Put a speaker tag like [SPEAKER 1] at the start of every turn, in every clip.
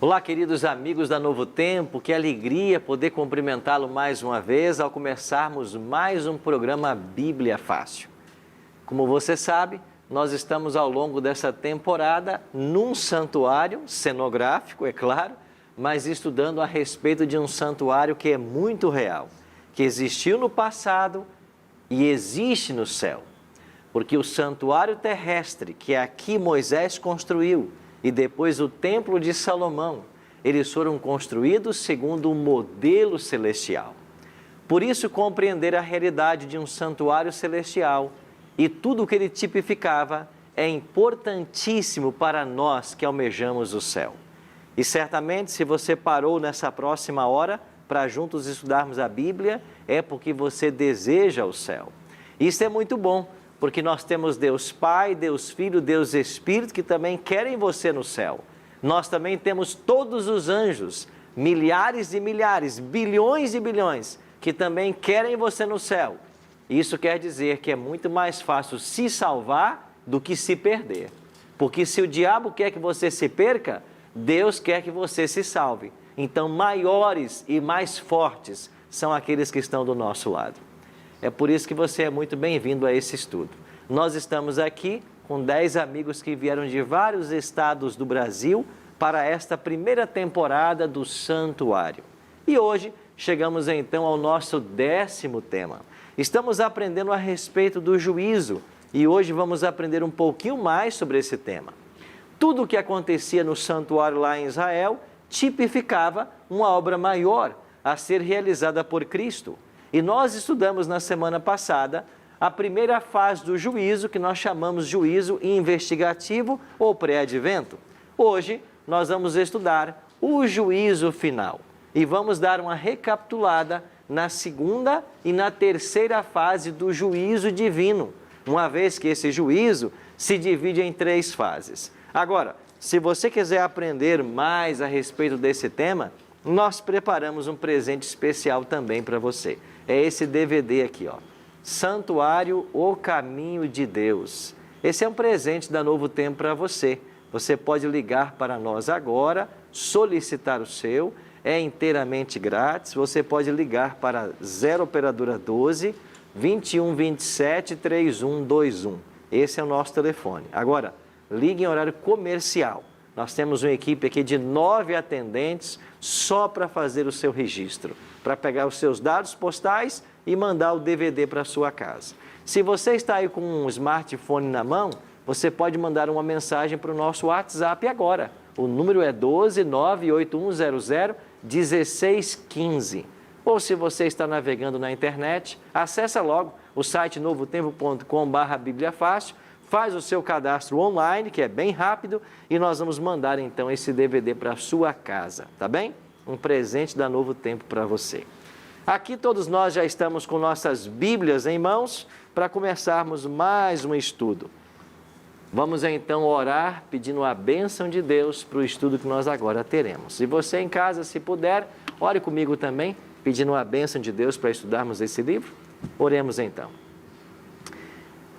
[SPEAKER 1] Olá, queridos amigos da Novo Tempo, que alegria poder cumprimentá-lo mais uma vez ao começarmos mais um programa Bíblia Fácil. Como você sabe, nós estamos ao longo dessa temporada num santuário cenográfico, é claro, mas estudando a respeito de um santuário que é muito real, que existiu no passado e existe no céu. Porque o santuário terrestre que aqui Moisés construiu e depois o templo de Salomão, eles foram construídos segundo um modelo celestial. Por isso, compreender a realidade de um santuário celestial e tudo o que ele tipificava é importantíssimo para nós que almejamos o céu. E certamente, se você parou nessa próxima hora para juntos estudarmos a Bíblia, é porque você deseja o céu. Isso é muito bom, porque nós temos Deus Pai, Deus Filho, Deus Espírito, que também querem você no céu. Nós também temos todos os anjos, milhares e milhares, bilhões e bilhões, que também querem você no céu. Isso quer dizer que é muito mais fácil se salvar do que se perder. Porque se o diabo quer que você se perca, Deus quer que você se salve. Então, maiores e mais fortes são aqueles que estão do nosso lado. É por isso que você é muito bem-vindo a esse estudo. Nós estamos aqui com 10 amigos que vieram de vários estados do Brasil para esta primeira temporada do Santuário. E hoje chegamos então ao nosso 10º tema. Estamos aprendendo a respeito do juízo e hoje vamos aprender um pouquinho mais sobre esse tema. Tudo o que acontecia no santuário lá em Israel tipificava uma obra maior a ser realizada por Cristo. E nós estudamos na semana passada a primeira fase do juízo, que nós chamamos de juízo investigativo ou pré-advento. Hoje nós vamos estudar o juízo final e vamos dar uma recapitulada na segunda e na terceira fase do juízo divino, uma vez que esse juízo se divide em 3 fases. Agora, se você quiser aprender mais a respeito desse tema, nós preparamos um presente especial também para você. É esse DVD aqui, ó. Santuário, o Caminho de Deus. Esse é um presente da Novo Tempo para você. Você pode ligar para nós agora, solicitar o seu, é inteiramente grátis. Você pode ligar para 0 operadora 12 21 27 3121. Esse é o nosso telefone. Agora, ligue em horário comercial. Nós temos uma equipe aqui de 9 atendentes só para fazer o seu registro, para pegar os seus dados postais e mandar o DVD para a sua casa. Se você está aí com um smartphone na mão, você pode mandar uma mensagem para o nosso WhatsApp agora. O número é 12 98100 1615. Ou se você está navegando na internet, acessa logo o site novotempo.com/bibliafácil, faz o seu cadastro online, que é bem rápido, e nós vamos mandar então esse DVD para a sua casa, tá bem? Um presente da Novo Tempo para você. Aqui todos nós já estamos com nossas Bíblias em mãos para começarmos mais um estudo. Vamos então orar pedindo a bênção de Deus para o estudo que nós agora teremos. E você em casa, se puder, ore comigo também, pedindo a bênção de Deus para estudarmos esse livro. Oremos então.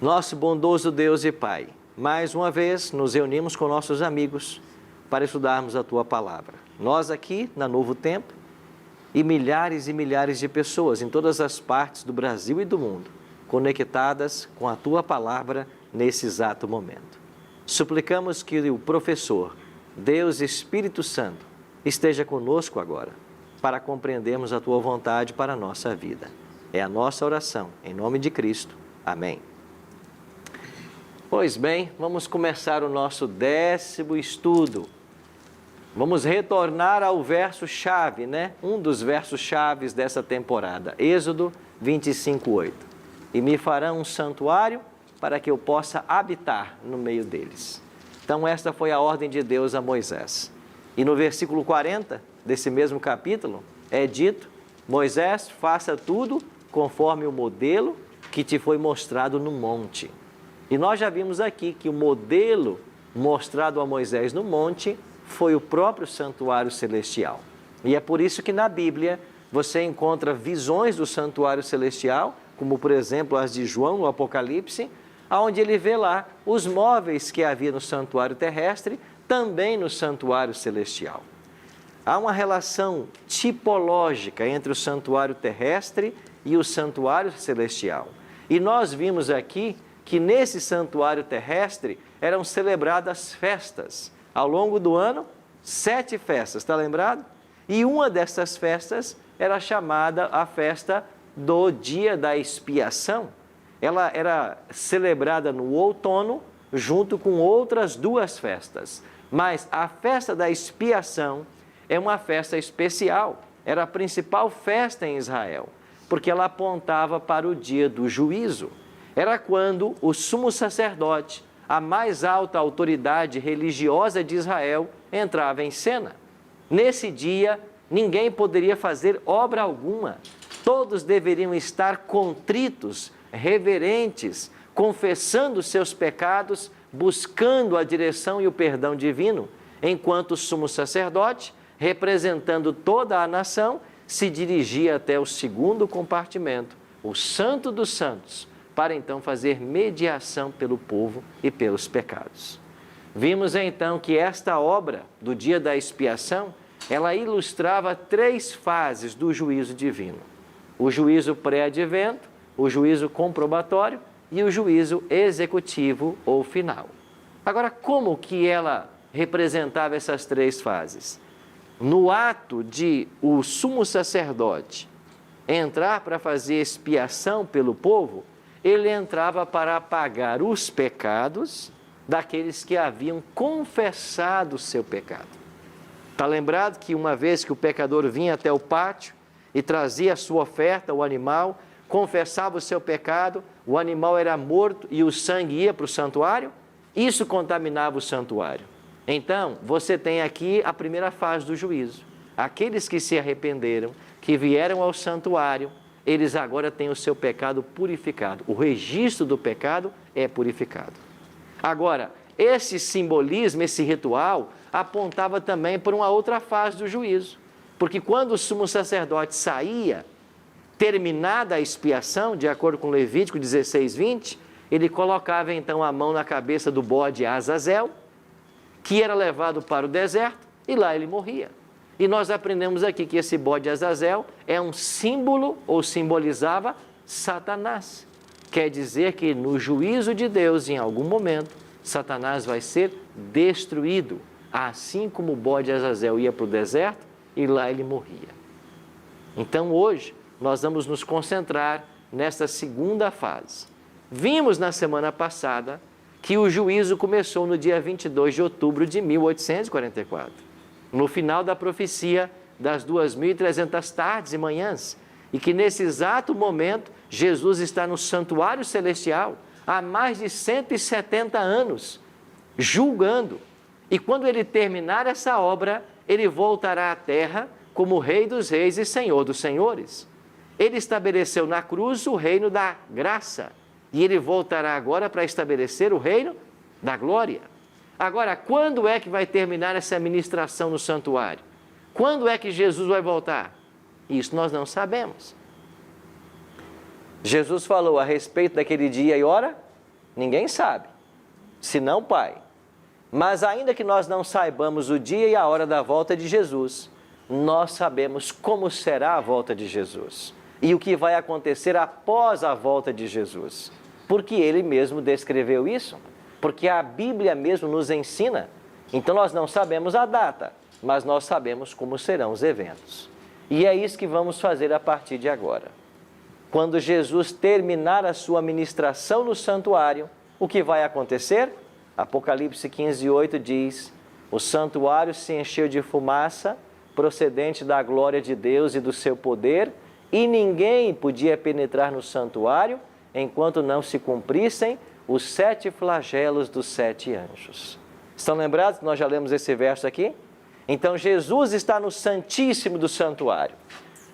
[SPEAKER 1] Nosso bondoso Deus e Pai, mais uma vez nos reunimos com nossos amigos para estudarmos a Tua Palavra. Nós aqui na Novo Tempo e milhares de pessoas em todas as partes do Brasil e do mundo, conectadas com a Tua Palavra nesse exato momento. Suplicamos que o professor, Deus Espírito Santo, esteja conosco agora para compreendermos a Tua vontade para a nossa vida. É a nossa oração, em nome de Cristo. Amém. Pois bem, vamos começar o nosso 10º estudo. Vamos retornar ao verso-chave, né? Um dos versos-chaves dessa temporada, Êxodo 25:8. E me farão um santuário para que eu possa habitar no meio deles. Então, esta foi a ordem de Deus a Moisés. E no versículo 40 desse mesmo capítulo, é dito: Moisés, faça tudo conforme o modelo que te foi mostrado no monte. E nós já vimos aqui que o modelo mostrado a Moisés no monte foi o próprio santuário celestial. E é por isso que na Bíblia você encontra visões do santuário celestial, como por exemplo as de João no Apocalipse, onde ele vê lá os móveis que havia no santuário terrestre, também no santuário celestial. há uma relação tipológica entre o santuário terrestre e o santuário celestial. E nós vimos aqui que nesse santuário terrestre eram celebradas festas. Ao longo do ano, 7 festas, está lembrado? E uma dessas festas era chamada a festa do Dia da Expiação. Ela era celebrada no outono, junto com outras 2 festas. Mas a festa da expiação é uma festa especial, era a principal festa em Israel, porque ela apontava para o dia do juízo. Era quando o sumo sacerdote, a mais alta autoridade religiosa de Israel, entrava em cena. Nesse dia, ninguém poderia fazer obra alguma. Todos deveriam estar contritos, reverentes, confessando seus pecados, buscando a direção e o perdão divino, enquanto o sumo sacerdote, representando toda a nação, se dirigia até o segundo compartimento, o Santo dos Santos, para então fazer mediação pelo povo e pelos pecados. Vimos então que esta obra do dia da expiação, ela ilustrava 3 fases do juízo divino: o juízo pré-advento, o juízo comprobatório e o juízo executivo ou final. Agora, como que ela representava essas 3 fases? No ato de o sumo sacerdote entrar para fazer expiação pelo povo, ele entrava para apagar os pecados daqueles que haviam confessado o seu pecado. Está lembrado que uma vez que o pecador vinha até o pátio e trazia a sua oferta, o animal, confessava o seu pecado, o animal era morto e o sangue ia para o santuário? Isso contaminava o santuário. Então, você tem aqui a primeira fase do juízo. Aqueles que se arrependeram, que vieram ao santuário, eles agora têm o seu pecado purificado. O registro do pecado é purificado. Agora, esse simbolismo, esse ritual, apontava também para uma outra fase do juízo. Porque quando o sumo sacerdote saía, terminada a expiação, de acordo com Levítico 16:20, ele colocava então a mão na cabeça do bode Azazel, que era levado para o deserto, e lá ele morria. E nós aprendemos aqui que esse bode Azazel é um símbolo, ou simbolizava, Satanás. Quer dizer que no juízo de Deus, em algum momento, Satanás vai ser destruído, assim como o bode Azazel ia para o deserto, e lá ele morria. Então hoje, nós vamos nos concentrar nesta segunda fase. Vimos na semana passada que o juízo começou no dia 22 de outubro de 1844, no final da profecia das 2.300 tardes e manhãs, e que nesse exato momento Jesus está no santuário celestial há mais de 170 anos, julgando. E quando ele terminar essa obra, ele voltará à terra como Rei dos Reis e Senhor dos Senhores. Ele estabeleceu na cruz o reino da graça, e ele voltará agora para estabelecer o reino da glória. Agora, quando é que vai terminar essa ministração no santuário? Quando é que Jesus vai voltar? Isso nós não sabemos. Jesus falou a respeito daquele dia e hora? Ninguém sabe, senão o Pai. Mas ainda que nós não saibamos o dia e a hora da volta de Jesus, nós sabemos como será a volta de Jesus e o que vai acontecer após a volta de Jesus. Porque ele mesmo descreveu isso, porque a Bíblia mesmo nos ensina. Então nós não sabemos a data, mas nós sabemos como serão os eventos. E é isso que vamos fazer a partir de agora. Quando Jesus terminar a sua ministração no santuário, o que vai acontecer? Apocalipse 15:8 diz: o santuário se encheu de fumaça, procedente da glória de Deus e do seu poder, e ninguém podia penetrar no santuário, enquanto não se cumprissem os 7 flagelos dos 7 anjos. Estão lembrados que nós já lemos esse verso aqui? Então Jesus está no Santíssimo do santuário.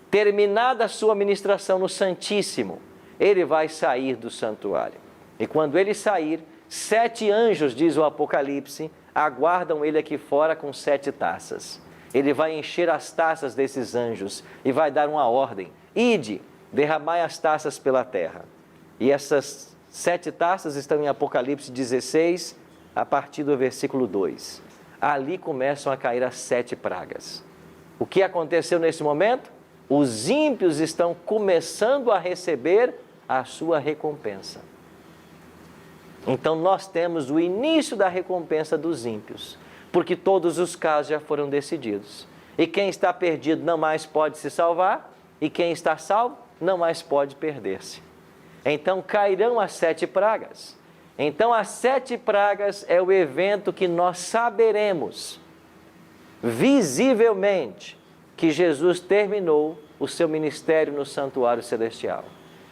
[SPEAKER 1] Terminada a sua ministração no Santíssimo, ele vai sair do santuário. E quando ele sair, 7 anjos, diz o Apocalipse, aguardam ele aqui fora com 7 taças. Ele vai encher as taças desses anjos e vai dar uma ordem: ide, derramai as taças pela terra. E essas 7 taças estão em Apocalipse 16, a partir do versículo 2. Ali começam a cair as 7 pragas. O que aconteceu nesse momento? Os ímpios estão começando a receber a sua recompensa. Então nós temos o início da recompensa dos ímpios, porque todos os casos já foram decididos. E quem está perdido não mais pode se salvar, e quem está salvo não mais pode perder-se. Então cairão as 7 pragas. Então as 7 pragas é o evento que nós saberemos visivelmente que Jesus terminou o seu ministério no santuário celestial.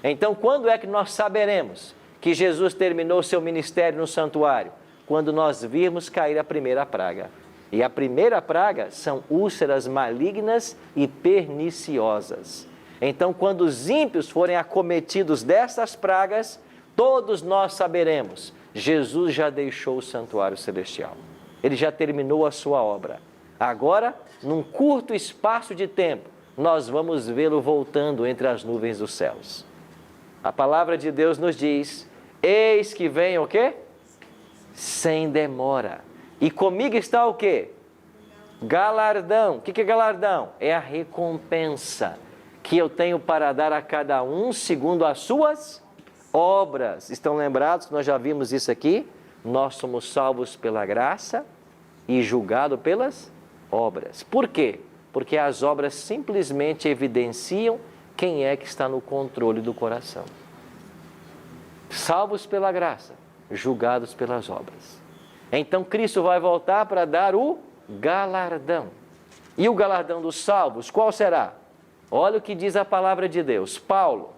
[SPEAKER 1] Então, quando é que nós saberemos que Jesus terminou o seu ministério no santuário? Quando nós virmos cair a primeira praga. E a primeira praga são úlceras malignas e perniciosas. Então, quando os ímpios forem acometidos dessas pragas, todos nós saberemos, Jesus já deixou o santuário celestial. Ele já terminou a sua obra. Agora, num curto espaço de tempo, nós vamos vê-lo voltando entre as nuvens dos céus. A palavra de Deus nos diz, eis que vem o quê? Sem demora. E comigo está o quê? Galardão. O que é galardão? É a recompensa que eu tenho para dar a cada um segundo as suas obras. Estão lembrados que nós já vimos isso aqui? Nós somos salvos pela graça e julgados pelas obras. Por quê? Porque as obras simplesmente evidenciam quem é que está no controle do coração. Salvos pela graça, julgados pelas obras. Então Cristo vai voltar para dar o galardão. E o galardão dos salvos, qual será? Olha o que diz a palavra de Deus. Paulo,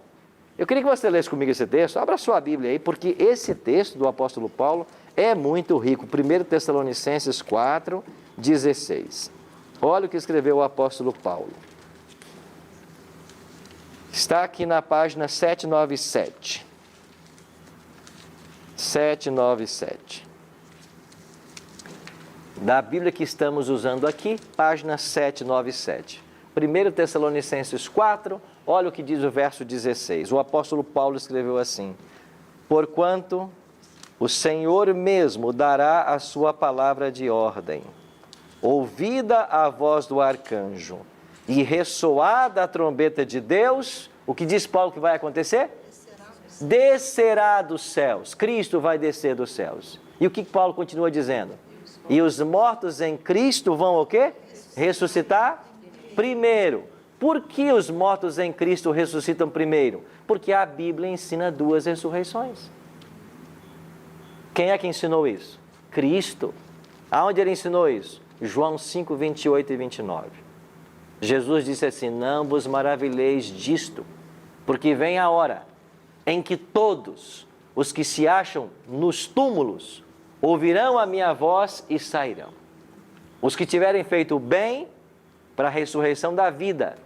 [SPEAKER 1] eu queria que você lesse comigo esse texto. Abra sua Bíblia aí, porque esse texto do apóstolo Paulo é muito rico. 1 Tessalonicenses 4, 16. Olha o que escreveu o apóstolo Paulo. Está aqui na página 797. 797. Da Bíblia que estamos usando aqui, página 797. 1 Tessalonicenses 4, olha o que diz o verso 16. O apóstolo Paulo escreveu assim: porquanto o Senhor mesmo dará a sua palavra de ordem, ouvida a voz do arcanjo e ressoada a trombeta de Deus, o que diz Paulo que vai acontecer? Descerá dos céus. Cristo vai descer dos céus. E o que Paulo continua dizendo? E os mortos em Cristo vão o quê? Ressuscitar primeiro. Por que os mortos em Cristo ressuscitam primeiro? Porque a Bíblia ensina 2 ressurreições. Quem é que ensinou isso? Cristo. Aonde ele ensinou isso? João 5, 28 e 29. Jesus disse assim: não vos maravilheis disto, porque vem a hora em que todos os que se acham nos túmulos ouvirão a minha voz e sairão. Os que tiverem feito o bem, para a ressurreição da vida.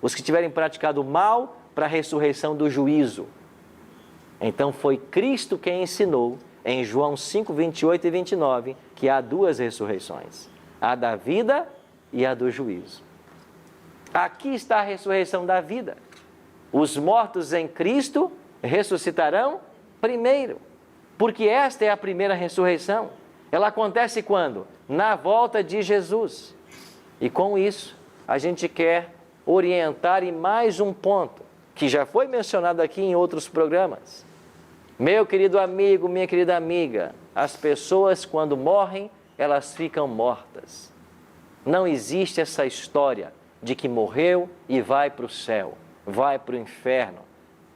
[SPEAKER 1] Os que tiverem praticado o mal, para a ressurreição do juízo. Então foi Cristo quem ensinou, em João 5, 28 e 29, que há 2 ressurreições. A da vida e a do juízo. Aqui está a ressurreição da vida. Os mortos em Cristo ressuscitarão primeiro, porque esta é a primeira ressurreição. Ela acontece quando? Na volta de Jesus. E com isso, a gente quer orientar em mais um ponto, que já foi mencionado aqui em outros programas. Meu querido amigo, minha querida amiga, as pessoas quando morrem, elas ficam mortas. Não existe essa história de que morreu e vai para o céu, vai para o inferno,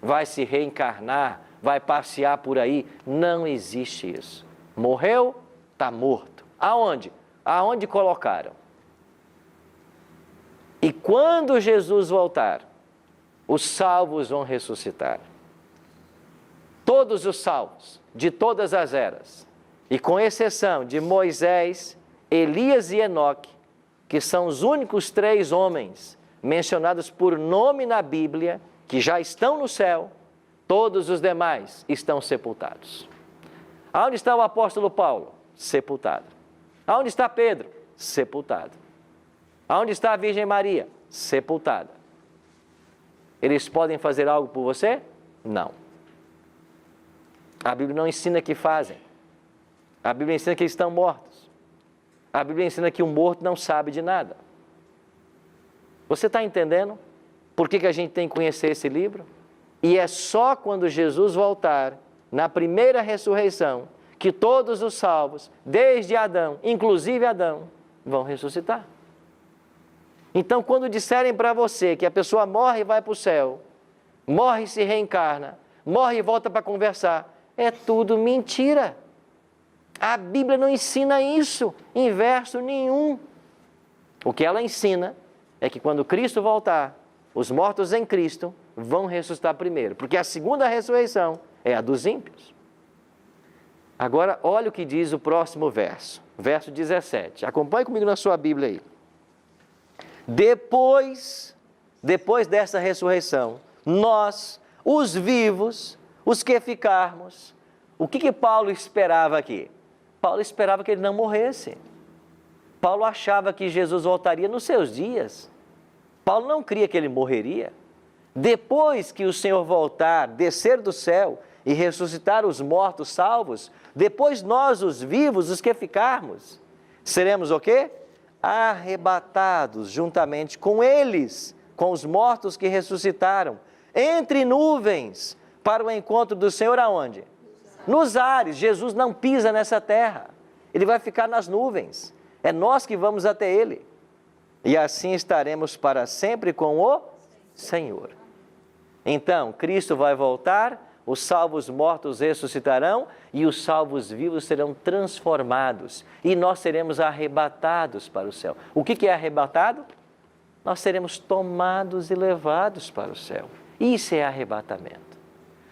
[SPEAKER 1] vai se reencarnar, vai passear por aí. Não existe isso. Morreu, está morto. Aonde? Aonde colocaram? E quando Jesus voltar, os salvos vão ressuscitar. Todos os salvos, de todas as eras, e com exceção de Moisés, Elias e Enoque, que são os únicos 3 homens mencionados por nome na Bíblia, que já estão no céu, todos os demais estão sepultados. Aonde está o apóstolo Paulo? Sepultado. Aonde está Pedro? Sepultado. Aonde está a Virgem Maria? Sepultada. Eles podem fazer algo por você? Não. A Bíblia não ensina que fazem. A Bíblia ensina que eles estão mortos. A Bíblia ensina que o morto não sabe de nada. Você está entendendo por que a gente tem que conhecer esse livro? E é só quando Jesus voltar, na primeira ressurreição, que todos os salvos, desde Adão, inclusive Adão, vão ressuscitar. Então, quando disserem para você que a pessoa morre e vai para o céu, morre e se reencarna, morre e volta para conversar, é tudo mentira. A Bíblia não ensina isso em verso nenhum. O que ela ensina é que quando Cristo voltar, os mortos em Cristo vão ressuscitar primeiro, porque a segunda ressurreição é a dos ímpios. Agora, olha o que diz o próximo verso, verso 17. Acompanhe comigo na sua Bíblia aí. Depois dessa ressurreição, nós, os vivos, os que ficarmos, o que Paulo esperava aqui? Paulo esperava que ele não morresse. Paulo achava que Jesus voltaria nos seus dias. Paulo não cria que ele morreria. Depois que o Senhor voltar, descer do céu e ressuscitar os mortos salvos, depois nós, os vivos, os que ficarmos, seremos o quê? Arrebatados juntamente com eles, com os mortos que ressuscitaram, entre nuvens, para o encontro do Senhor aonde? Nos ares. Jesus não pisa nessa terra, ele vai ficar nas nuvens, é nós que vamos até ele, e assim estaremos para sempre com o Senhor. Então, Cristo vai voltar, os salvos mortos ressuscitarão e os salvos vivos serão transformados e nós seremos arrebatados para o céu. O que é arrebatado? Nós seremos tomados e levados para o céu. Isso é arrebatamento.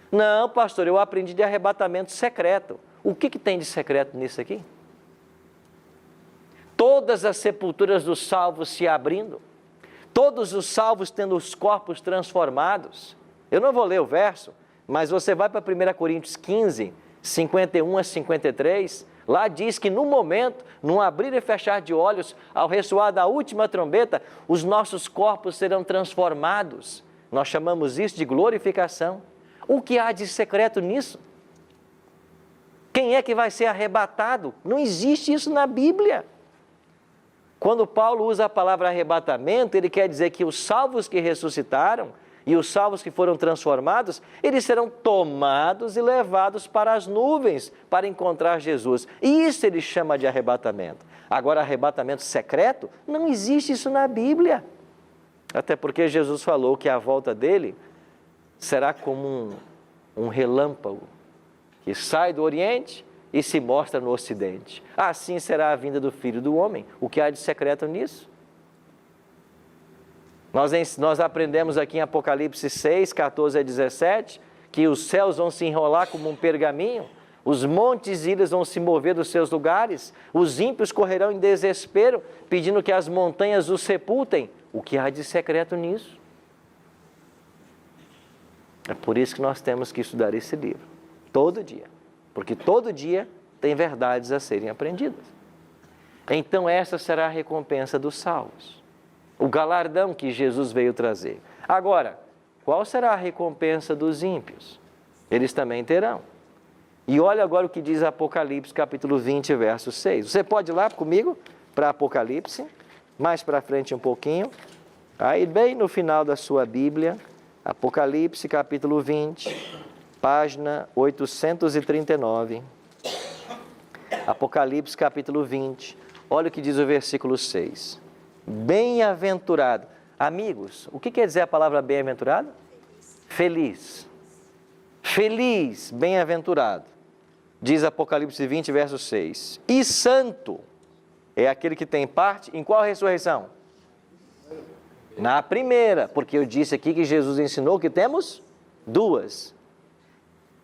[SPEAKER 1] Não, pastor, eu aprendi de arrebatamento secreto. O que tem de secreto nisso aqui? Todas as sepulturas dos salvos se abrindo, todos os salvos tendo os corpos transformados. Eu não vou ler o verso, mas você vai para 1 Coríntios 15, 51 a 53, lá diz que no momento, num abrir e fechar de olhos, ao ressoar da última trombeta, os nossos corpos serão transformados. Nós chamamos isso de glorificação. O que há de secreto nisso? Quem é que vai ser arrebatado? Não existe isso na Bíblia. Quando Paulo usa a palavra arrebatamento, ele quer dizer que os salvos que ressuscitaram e os salvos que foram transformados, eles serão tomados e levados para as nuvens para encontrar Jesus. Isso ele chama de arrebatamento. Agora, arrebatamento secreto, não existe isso na Bíblia. Até porque Jesus falou que a volta dele será como um relâmpago que sai do Oriente e se mostra no Ocidente. Assim será a vinda do Filho do Homem. O que há de secreto nisso? Nós aprendemos aqui em Apocalipse 6, 14 a 17, que os céus vão se enrolar como um pergaminho, os montes e ilhas vão se mover dos seus lugares, os ímpios correrão em desespero, pedindo que as montanhas os sepultem. O que há de secreto nisso? É por isso que nós temos que estudar esse livro, todo dia, porque todo dia tem verdades a serem aprendidas. Então essa será a recompensa dos salvos, o galardão que Jesus veio trazer. Agora, qual será a recompensa dos ímpios? Eles também terão. E olha agora o que diz Apocalipse, capítulo 20, verso 6. Você pode ir lá comigo para Apocalipse, mais para frente um pouquinho. Aí bem no final da sua Bíblia, Apocalipse, capítulo 20, página 839. Apocalipse, capítulo 20. Olha o que diz o versículo 6. Bem-aventurado. Amigos, o que quer dizer a palavra bem-aventurado? Feliz. Feliz, bem-aventurado. Diz Apocalipse 20, verso 6. E santo é aquele que tem parte em qual ressurreição? Na primeira, porque eu disse aqui que Jesus ensinou que temos duas.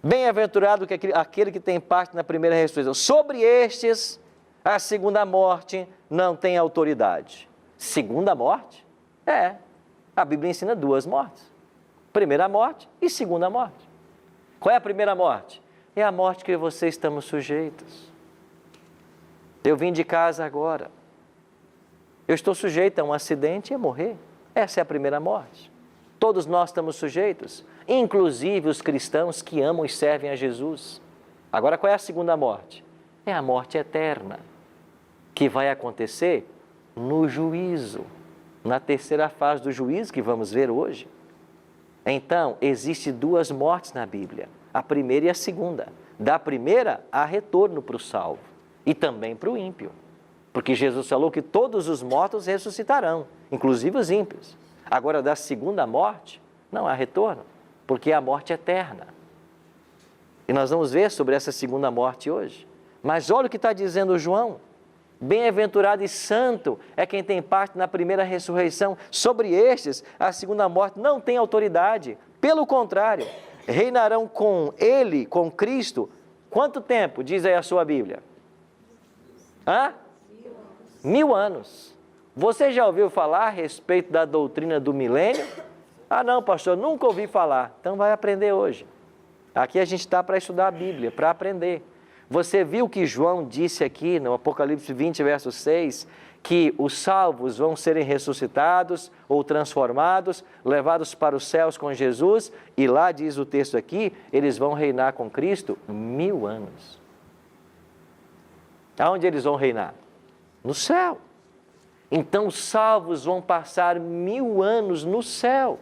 [SPEAKER 1] Bem-aventurado que aquele que tem parte na primeira ressurreição. Sobre estes, a segunda morte não tem autoridade. Segunda morte? É. A Bíblia ensina duas mortes. Primeira morte e segunda morte. Qual é a primeira morte? É a morte que você estamos sujeitos. Eu vim de casa agora. Eu estou sujeito a um acidente e a morrer. Essa é a primeira morte. Todos nós estamos sujeitos, inclusive os cristãos que amam e servem a Jesus. Agora, qual é a segunda morte? É a morte eterna, que vai acontecer no juízo. na terceira fase do juízo que vamos ver hoje. Então, existem duas mortes na Bíblia, a primeira e a segunda. Da primeira, há retorno para o salvo e também para o ímpio, porque Jesus falou que todos os mortos ressuscitarão, inclusive os ímpios. Agora, da segunda morte, não há retorno, porque é a morte eterna. E nós vamos ver sobre essa segunda morte hoje. Mas olha o que está dizendo João. Bem-aventurado e santo é quem tem parte na primeira ressurreição. Sobre estes, a segunda morte não tem autoridade. Pelo contrário, reinarão com ele, com Cristo. Quanto tempo, diz aí a sua Bíblia? 1000 anos. Você já ouviu falar a respeito da doutrina do milênio? Ah, não, pastor, nunca ouvi falar. Então vai aprender hoje. Aqui a gente está para estudar a Bíblia, para aprender. Você viu que João disse aqui no Apocalipse 20, verso 6, que os salvos vão serem ressuscitados ou transformados, levados para os céus com Jesus, e lá diz o texto aqui, eles vão reinar com Cristo 1000 anos. Aonde eles vão reinar? No céu. Então os salvos vão passar 1000 anos no céu.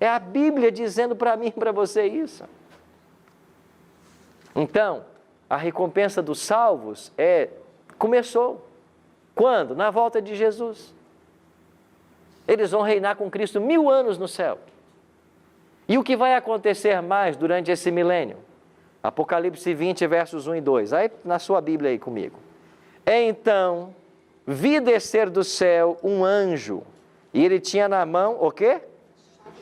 [SPEAKER 1] É a Bíblia dizendo para mim e para você isso. Então, a recompensa dos salvos começou. Quando? Na volta de Jesus. Eles vão reinar com Cristo 1000 anos no céu. E o que vai acontecer mais durante esse milênio? Apocalipse 20, versos 1 e 2. Aí na sua Bíblia aí comigo. Então, vi descer do céu um anjo, e ele tinha na mão o quê?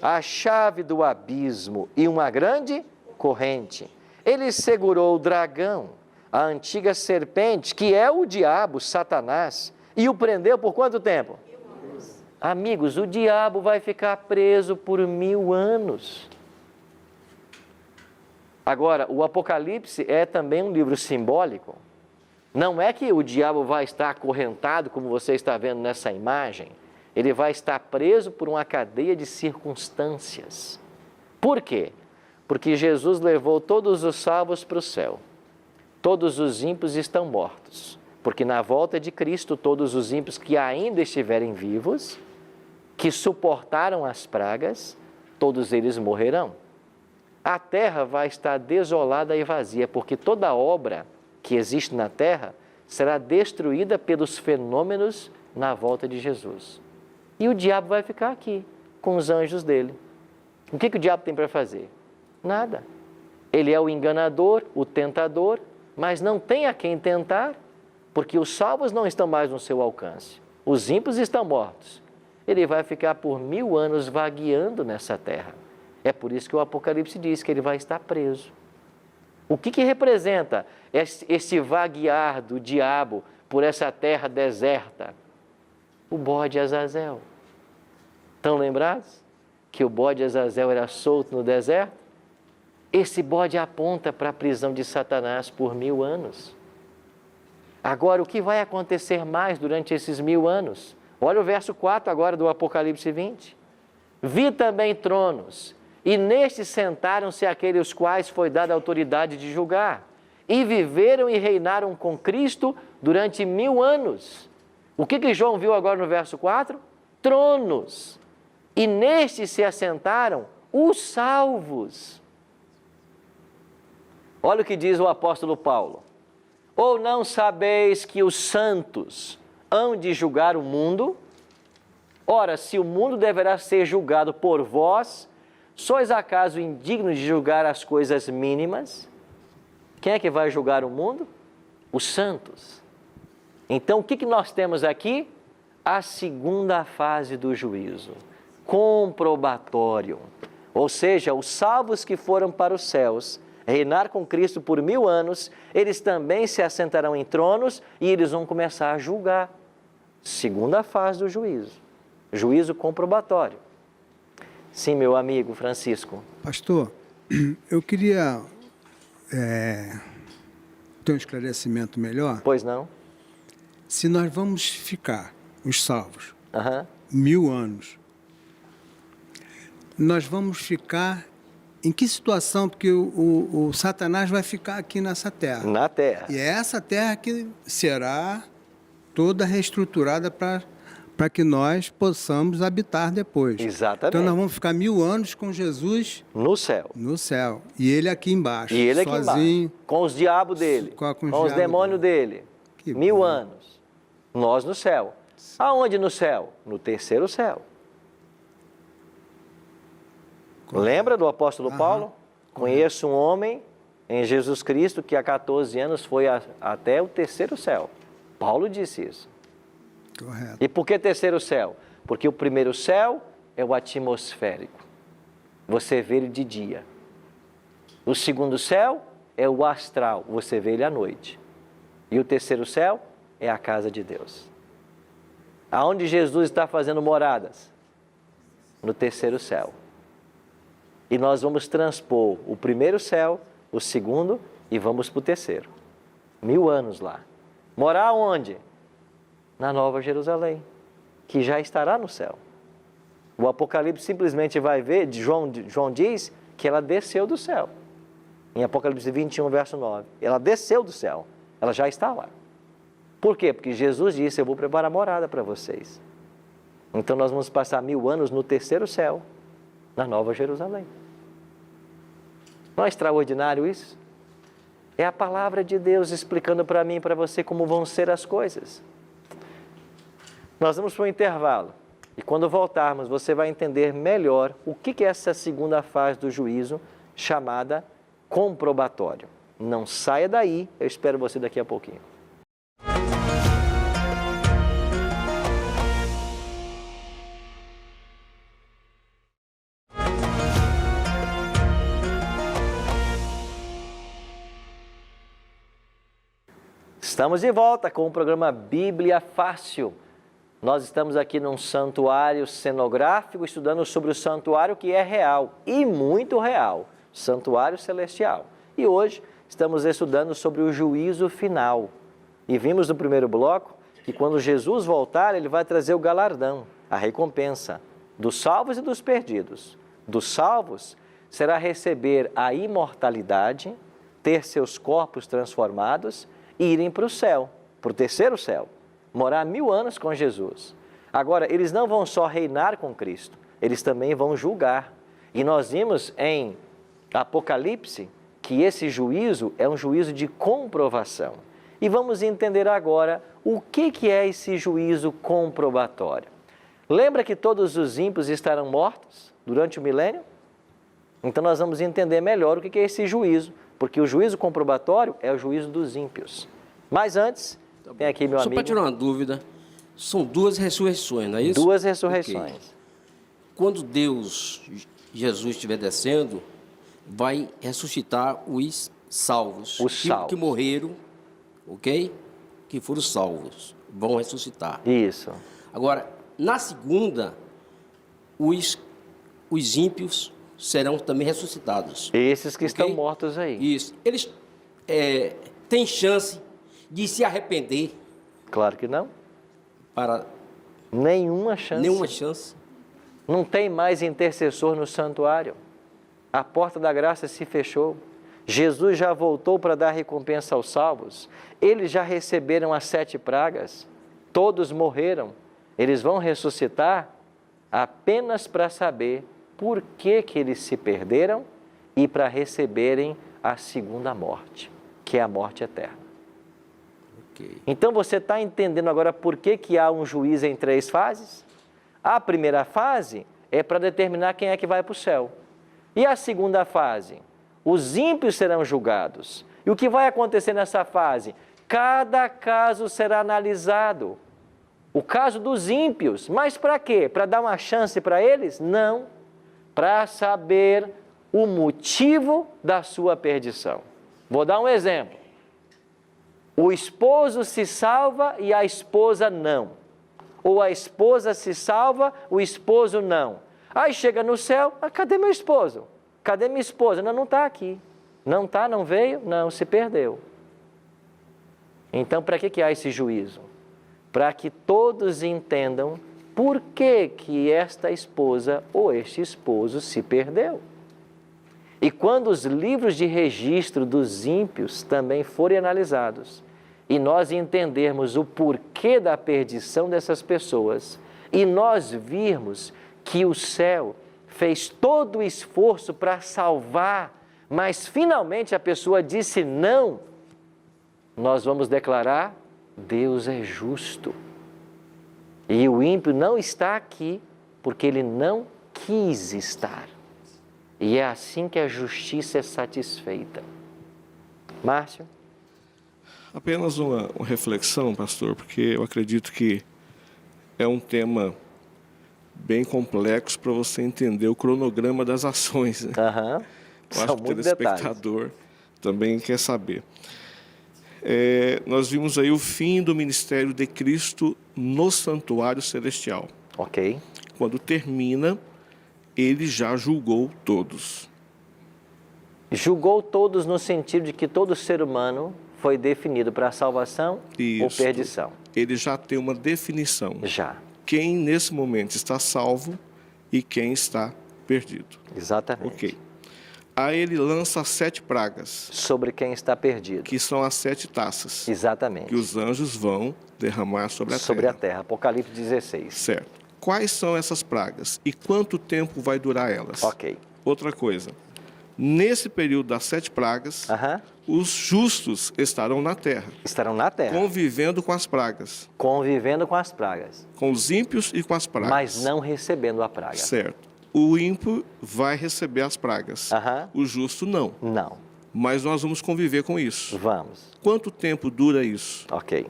[SPEAKER 1] A chave do abismo e uma grande corrente. Ele segurou o dragão, a antiga serpente, que é o diabo, Satanás, e o prendeu por quanto tempo? 1000 anos. Amigos, o diabo vai ficar preso por 1000 anos. Agora, o Apocalipse é também um livro simbólico. Não é que o diabo vai estar acorrentado, como você está vendo nessa imagem. Ele vai estar preso por uma cadeia de circunstâncias. Por quê? Porque Jesus levou todos os salvos para o céu. Todos os ímpios estão mortos. Porque na volta de Cristo, todos os ímpios que ainda estiverem vivos, que suportaram as pragas, todos eles morrerão. A terra vai estar desolada e vazia, porque toda obra que existe na terra será destruída pelos fenômenos na volta de Jesus. E o diabo vai ficar aqui, com os anjos dele. O que o diabo tem para fazer? Nada. Ele é o enganador, o tentador, mas não tem a quem tentar, porque os salvos não estão mais no seu alcance. Os ímpios estão mortos. Ele vai ficar por 1000 anos vagueando nessa terra. É por isso que o Apocalipse diz que ele vai estar preso. O que representa esse vaguear do diabo por essa terra deserta? O bode Azazel. Estão lembrados que o bode Azazel era solto no deserto? Esse bode aponta para a prisão de Satanás por 1000 anos. Agora, o que vai acontecer mais durante esses 1000 anos? Olha o verso 4 agora do Apocalipse 20. Vi também tronos, e nestes sentaram-se aqueles quais foi dada a autoridade de julgar, e viveram e reinaram com Cristo durante 1000 anos. O que João viu agora no verso 4? Tronos, e nestes se assentaram os salvos. Olha o que diz o apóstolo Paulo. Ou não sabeis que os santos hão de julgar o mundo? Ora, se o mundo deverá ser julgado por vós, sois acaso indignos de julgar as coisas mínimas? Quem é que vai julgar o mundo? Os santos. Então, o que nós temos aqui? A segunda fase do juízo, comprobatório. Ou seja, os salvos que foram para os céus, reinar com Cristo por 1000 anos, eles também se assentarão em tronos e eles vão começar a julgar. Segunda fase do juízo, juízo comprobatório. Sim, meu amigo Francisco.
[SPEAKER 2] Pastor, eu queria ter um esclarecimento melhor.
[SPEAKER 1] Pois não?
[SPEAKER 2] Se nós vamos ficar, os salvos,
[SPEAKER 1] 1000
[SPEAKER 2] anos, nós vamos ficar em que situação? Porque o Satanás vai ficar aqui nessa terra.
[SPEAKER 1] Na terra.
[SPEAKER 2] E é essa terra que será toda reestruturada para para que nós possamos habitar depois.
[SPEAKER 1] Exatamente.
[SPEAKER 2] Então nós vamos ficar 1000 anos com Jesus
[SPEAKER 1] No céu.
[SPEAKER 2] no céu. E ele aqui embaixo,
[SPEAKER 1] E ele aqui
[SPEAKER 2] sozinho.
[SPEAKER 1] embaixo, com os diabos dele,
[SPEAKER 2] Com os
[SPEAKER 1] com os
[SPEAKER 2] diabos
[SPEAKER 1] demônios dele.
[SPEAKER 2] Que
[SPEAKER 1] 1000
[SPEAKER 2] bom.
[SPEAKER 1] anos. Nós no céu. Aonde no céu? No terceiro céu. Lembra do apóstolo Paulo? Conheço um homem em Jesus Cristo que há 14 anos foi até o terceiro céu. Paulo disse isso.
[SPEAKER 2] Correto.
[SPEAKER 1] E por que terceiro céu? Porque o primeiro céu é o atmosférico. Você vê ele de dia. O segundo céu é o astral. Você vê ele à noite. E o terceiro céu é a casa de Deus. Aonde Jesus está fazendo moradas? No terceiro céu. E nós vamos transpor o primeiro céu, o segundo e vamos para o terceiro. 1000 anos lá. Morar onde? Na Nova Jerusalém, que já estará no céu. O Apocalipse simplesmente vai ver, João diz que ela desceu do céu. Em Apocalipse 21, verso 9. Ela desceu do céu, ela já está lá. Por quê? Porque Jesus disse, eu vou preparar morada para vocês. Então nós vamos passar 1000 anos no terceiro céu, na Nova Jerusalém. Não é extraordinário isso? É a palavra de Deus explicando para mim e para você como vão ser as coisas. Nós vamos para um intervalo. E quando voltarmos, você vai entender melhor o que é essa segunda fase do juízo, chamada comprobatório. Não saia daí, eu espero você daqui a pouquinho. Estamos de volta com o programa Bíblia Fácil. Nós estamos aqui num santuário cenográfico, estudando sobre o santuário que é real e muito real, santuário celestial. E hoje estamos estudando sobre o juízo final. E vimos no primeiro bloco que quando Jesus voltar, ele vai trazer o galardão, a recompensa dos salvos e dos perdidos. Dos salvos será receber a imortalidade, ter seus corpos transformados e irem para o céu, para o terceiro céu, morar 1000 anos com Jesus. Agora, eles não vão só reinar com Cristo, eles também vão julgar. E nós vimos em Apocalipse que esse juízo é um juízo de comprovação. E vamos entender agora o que é esse juízo comprobatório. Lembra que todos os ímpios estarão mortos durante o milênio? Então nós vamos entender melhor o que é esse juízo, porque o juízo comprobatório é o juízo dos ímpios. Mas antes, tem aqui meu amigo...
[SPEAKER 3] Só para tirar uma dúvida, são 2 ressurreições, não é isso?
[SPEAKER 1] 2 ressurreições.
[SPEAKER 3] Okay. Quando Jesus estiver descendo, vai ressuscitar os salvos.
[SPEAKER 1] Os salvos.
[SPEAKER 3] Que morreram, ok? Que foram salvos, vão ressuscitar.
[SPEAKER 1] Isso.
[SPEAKER 3] Agora, na segunda, os ímpios serão também ressuscitados.
[SPEAKER 1] Esses que
[SPEAKER 3] Okay?
[SPEAKER 1] estão mortos aí.
[SPEAKER 3] Isso. Eles têm chance de se arrepender
[SPEAKER 1] Claro que não.
[SPEAKER 3] para...
[SPEAKER 1] Nenhuma chance.
[SPEAKER 3] Nenhuma chance.
[SPEAKER 1] Não tem mais intercessor no santuário. A porta da graça se fechou. Jesus já voltou para dar recompensa aos salvos. Eles já receberam as 7 pragas. Todos morreram. Eles vão ressuscitar apenas para saber por que eles se perderam e para receberem a segunda morte, que é a morte eterna.
[SPEAKER 3] Okay.
[SPEAKER 1] Então você está entendendo agora por que há um juízo em 3 fases? A primeira fase é para determinar quem é que vai para o céu. E a segunda fase? Os ímpios serão julgados. E o que vai acontecer nessa fase? Cada caso será analisado. O caso dos ímpios, mas para quê? Para dar uma chance para eles? Não. Para saber o motivo da sua perdição. Vou dar um exemplo. O esposo se salva e a esposa não. Ou a esposa se salva, o esposo não. Aí chega no céu, cadê meu esposo? Cadê minha esposa? Não está aqui. Não está, não veio? Não, se perdeu. Então, para que há esse juízo? Para que todos entendam por que esta esposa ou este esposo se perdeu. E quando os livros de registro dos ímpios também forem analisados, e nós entendermos o porquê da perdição dessas pessoas, e nós virmos que o céu fez todo o esforço para salvar, mas finalmente a pessoa disse não, nós vamos declarar: Deus é justo. E o ímpio não está aqui porque ele não quis estar. E é assim que a justiça é satisfeita. Márcio?
[SPEAKER 4] Apenas uma reflexão, pastor, porque eu acredito que é um tema bem complexo para você entender o cronograma das ações. Né?
[SPEAKER 1] Aham.
[SPEAKER 4] Eu acho que o telespectador também quer saber. Nós vimos aí o fim do ministério de Cristo no santuário celestial.
[SPEAKER 1] Ok.
[SPEAKER 4] Quando termina, ele já julgou todos.
[SPEAKER 1] Julgou todos no sentido de que todo ser humano foi definido para salvação ou perdição.
[SPEAKER 4] Ele já tem uma definição.
[SPEAKER 1] Já.
[SPEAKER 4] Quem nesse momento está salvo e quem está perdido.
[SPEAKER 1] Exatamente.
[SPEAKER 4] Ok. Aí ele lança as 7 pragas.
[SPEAKER 1] Sobre quem está perdido.
[SPEAKER 4] Que são as 7 taças.
[SPEAKER 1] Exatamente.
[SPEAKER 4] Que os anjos vão derramar sobre a terra.
[SPEAKER 1] Sobre a terra. Apocalipse 16.
[SPEAKER 4] Certo. Quais são essas pragas e quanto tempo vai durar elas?
[SPEAKER 1] Ok.
[SPEAKER 4] Outra coisa. Nesse período das 7 pragas, os justos estarão na terra.
[SPEAKER 1] Estarão na terra.
[SPEAKER 4] Convivendo com as pragas.
[SPEAKER 1] Convivendo com as pragas.
[SPEAKER 4] Com os ímpios e com as pragas.
[SPEAKER 1] Mas não recebendo a praga.
[SPEAKER 4] Certo. O ímpio vai receber as pragas. O justo não.
[SPEAKER 1] Não.
[SPEAKER 4] Mas nós vamos conviver com isso.
[SPEAKER 1] Vamos.
[SPEAKER 4] Quanto tempo dura isso?
[SPEAKER 1] Ok.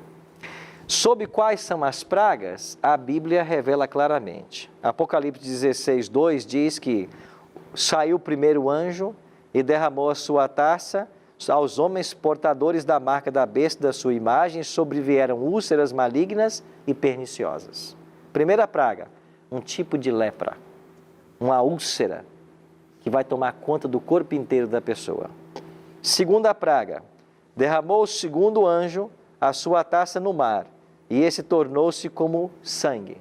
[SPEAKER 1] Sobre quais são as pragas, a Bíblia revela claramente. Apocalipse 16, 2 diz que saiu o primeiro anjo e derramou a sua taça aos homens portadores da marca da besta da sua imagem, sobrevieram úlceras malignas e perniciosas. Primeira praga, um tipo de lepra, uma úlcera que vai tomar conta do corpo inteiro da pessoa. Segunda praga, derramou o segundo anjo a sua taça no mar, e esse tornou-se como sangue.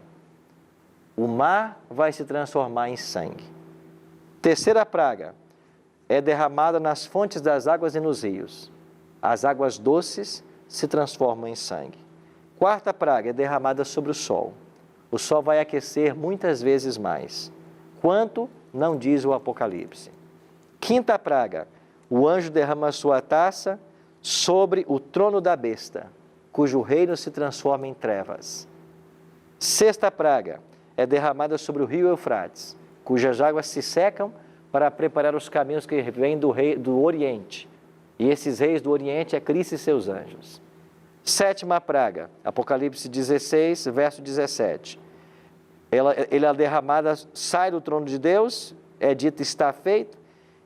[SPEAKER 1] O mar vai se transformar em sangue. Terceira praga, é derramada nas fontes das águas e nos rios. As águas doces se transformam em sangue. Quarta praga, é derramada sobre o sol. O sol vai aquecer muitas vezes mais. Quanto? Não diz o Apocalipse. Quinta praga, o anjo derrama a sua taça sobre o trono da besta, cujo reino se transforma em trevas. Sexta praga, é derramada sobre o rio Eufrates, cujas águas se secam para preparar os caminhos que vêm do Oriente. E esses reis do Oriente é Cristo e seus anjos. Sétima praga, Apocalipse 16, verso 17. Ela é derramada, sai do trono de Deus, é dito está feito,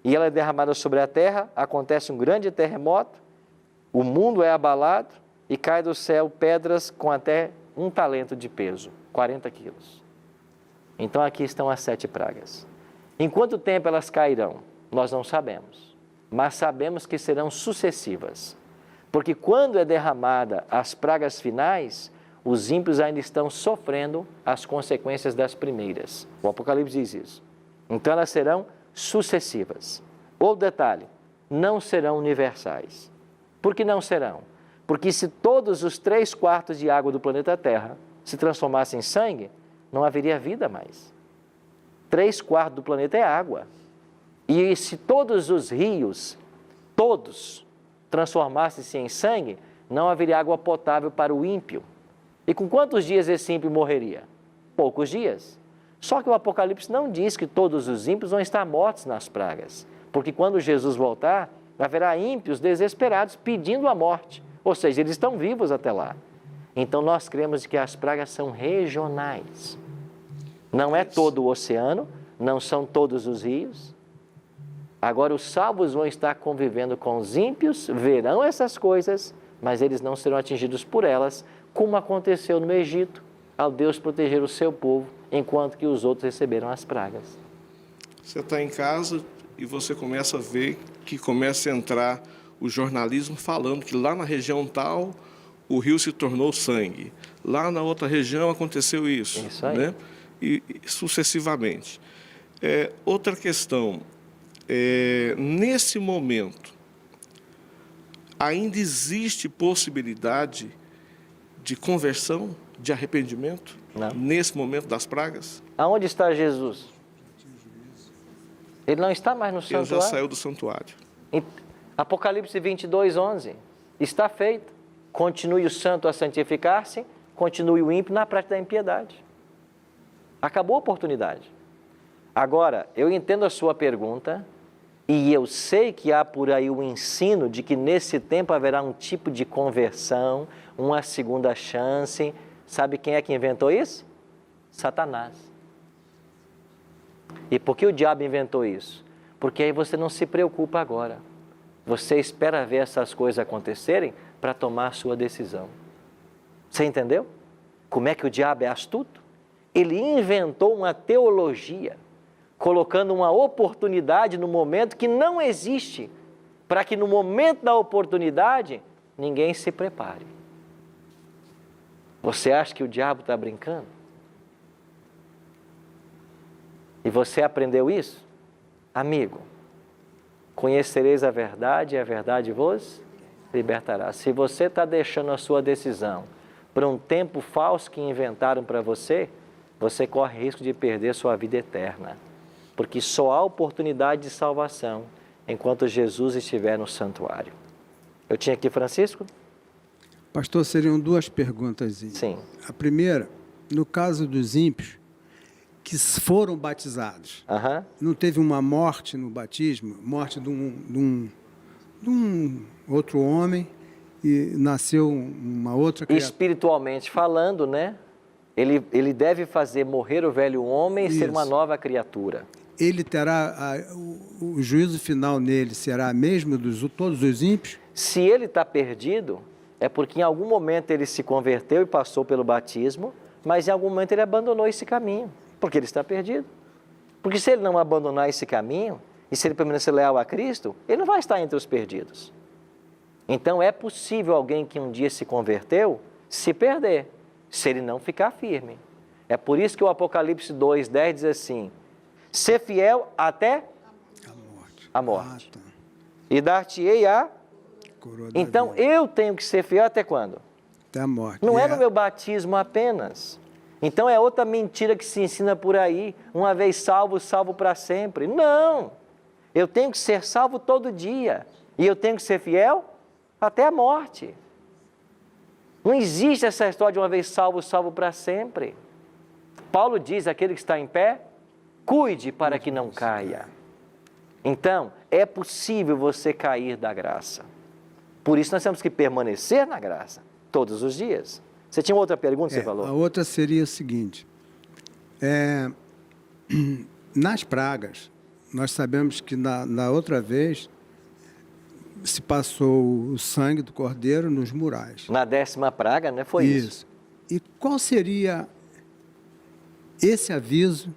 [SPEAKER 1] e ela é derramada sobre a terra, acontece um grande terremoto, o mundo é abalado e cai do céu pedras com até 1 talento de peso, 40 quilos. Então aqui estão as 7 pragas. Em quanto tempo elas cairão? Nós não sabemos, mas sabemos que serão sucessivas. Porque quando é derramada as pragas finais, os ímpios ainda estão sofrendo as consequências das primeiras. O Apocalipse diz isso. Então elas serão sucessivas. Outro detalhe, não serão universais. Por que não serão? Porque se todos os 3/4 de água do planeta Terra se transformassem em sangue, não haveria vida mais. 3/4 do planeta é água. E se todos os rios, todos, transformassem-se em sangue, não haveria água potável para o ímpio. E com quantos dias esse ímpio morreria? Poucos dias. Só que o Apocalipse não diz que todos os ímpios vão estar mortos nas pragas. Porque quando Jesus voltar, haverá ímpios desesperados pedindo a morte. Ou seja, eles estão vivos até lá. Então nós cremos que as pragas são regionais. Não é todo o oceano, não são todos os rios. Agora os salvos vão estar convivendo com os ímpios, verão essas coisas, mas eles não serão atingidos por elas, como aconteceu no Egito, ao Deus proteger o seu povo, enquanto que os outros receberam as pragas.
[SPEAKER 4] Você está em casa e você começa a ver que começa a entrar o jornalismo falando que lá na região tal o rio se tornou sangue. Lá na outra região aconteceu isso.
[SPEAKER 1] Isso aí.
[SPEAKER 4] Né? E sucessivamente. Outra questão, nesse momento, ainda existe possibilidade de conversão, de arrependimento
[SPEAKER 1] Não.
[SPEAKER 4] nesse momento das pragas?
[SPEAKER 1] Aonde está Jesus? Ele não está mais no
[SPEAKER 4] Ele já
[SPEAKER 1] santuário.
[SPEAKER 4] saiu do santuário.
[SPEAKER 1] Em Apocalipse 22, 11. Está feito. Continue o santo a santificar-se, continue o ímpio na prática da impiedade. Acabou a oportunidade. Agora, eu entendo a sua pergunta e eu sei que há por aí o ensino de que nesse tempo haverá um tipo de conversão, uma segunda chance. Sabe quem é que inventou isso? Satanás. E por que o diabo inventou isso? Porque aí você não se preocupa agora. Você espera ver essas coisas acontecerem para tomar a sua decisão. Você entendeu? Como é que o diabo é astuto? Ele inventou uma teologia, colocando uma oportunidade no momento que não existe, para que no momento da oportunidade ninguém se prepare. Você acha que o diabo está brincando? E você aprendeu isso? Amigo, conhecereis a verdade e a verdade vos libertará. Se você está deixando a sua decisão para um tempo falso que inventaram para você, você corre risco de perder sua vida eterna. Porque só há oportunidade de salvação enquanto Jesus estiver no santuário. Eu tinha aqui Francisco?
[SPEAKER 2] Pastor, seriam duas perguntas.
[SPEAKER 1] Sim.
[SPEAKER 2] A primeira, no caso dos ímpios que foram batizados,
[SPEAKER 1] Aham.
[SPEAKER 2] não teve uma morte no batismo, morte de um outro homem e nasceu uma outra criatura.
[SPEAKER 1] Espiritualmente falando, né? Ele deve fazer morrer o velho homem e ser uma
[SPEAKER 2] Isso.
[SPEAKER 1] nova criatura.
[SPEAKER 2] Ele terá, o juízo final nele será mesmo dos todos os ímpios?
[SPEAKER 1] Se ele está perdido, é porque em algum momento ele se converteu e passou pelo batismo, mas em algum momento ele abandonou esse caminho, porque ele está perdido. Porque se ele não abandonar esse caminho, e se ele permanecer leal a Cristo, ele não vai estar entre os perdidos. Então é possível alguém que um dia se converteu se perder, se ele não ficar firme. É por isso que o Apocalipse 2:10 diz assim: ser fiel até a morte.
[SPEAKER 2] Ah, tá.
[SPEAKER 1] E dar-te-ei a...
[SPEAKER 2] Coroa da
[SPEAKER 1] Então
[SPEAKER 2] vida.
[SPEAKER 1] eu tenho que ser fiel até quando?
[SPEAKER 2] Até a morte.
[SPEAKER 1] Não é no meu batismo apenas. Então é outra mentira que se ensina por aí. Uma vez salvo, salvo para sempre. Não! Eu tenho que ser salvo todo dia. E eu tenho que ser fiel até a morte. Não existe essa história de uma vez salvo, salvo para sempre. Paulo diz, aquele que está em pé, cuide para que não caia. Então, é possível você cair da graça. Por isso nós temos que permanecer na graça, todos os dias. Você tinha outra pergunta que você falou?
[SPEAKER 2] A outra seria o seguinte, nas pragas, nós sabemos que na outra vez se passou o sangue do cordeiro nos murais.
[SPEAKER 1] Na 10ª praga, né? Foi isso.
[SPEAKER 2] E qual seria esse aviso